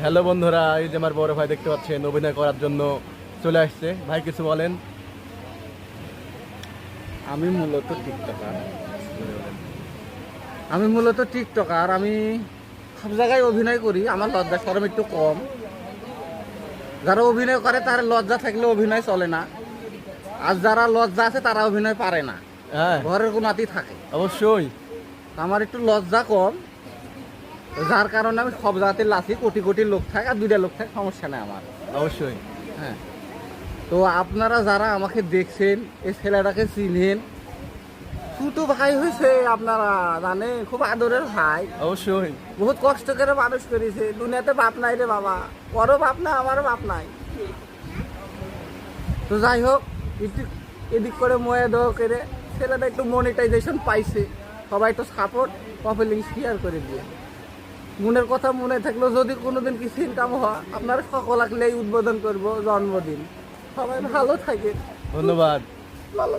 Hello বন্ধুরা, এই যে আমার বড় ভাই দেখতে পাচ্ছেন অভিনয় করার জন্য চলে আসছে। ভাই কিছু বলেন। আমি মূলত টিকটকার। আমি সব জায়গায় অভিনয় করি। আমার লজ্জা শরম একটু কম। যারা অভিনয় করে তার লজ্জা থাকলে অভিনয় চলে না, আর যারা লজ্জা আছে তারা অভিনয় পারে না। হ্যাঁ ঘরের কোনাতি থাকে। অবশ্যই। আমার একটু লজ্জা কম, যার কারণে আমি সব জায়গাতে লাসি। কোটি কোটি লোক থাকে আর দুইটা লোক থাকে, সমস্যা নেই আমার। অবশ্যই। হ্যাঁ, তো আপনারা যারা আমাকে দেখছেন, এই ছেলেটাকে চিনেন, ছোট ভাই হয়েছে, আপনারা জানেন, খুব আদরের ভাই। অবশ্যই। বহুত কষ্ট করে মানুষ করেছে। দুনিয়াতে বাপ নাই রে বাবা, ওরও বাপ নাই, আমারও বাপ নাই। তো যাই হোক, এদিক করে ময়ে দেওয়া করে ছেলেটা একটু মনিটাইজেশন পাইছে। সবাই একটু সাপোর্ট, কপেলিং শেয়ার করে দিয়ে। মনের কথা মনে থাকলেও যদি কোনোদিন কিছু ইনকাম হয়, আপনারা সকল আসলেই উদ্বোধন করবো জন্মদিন। সবাই ভালো থাকে। ধন্যবাদ। ভালো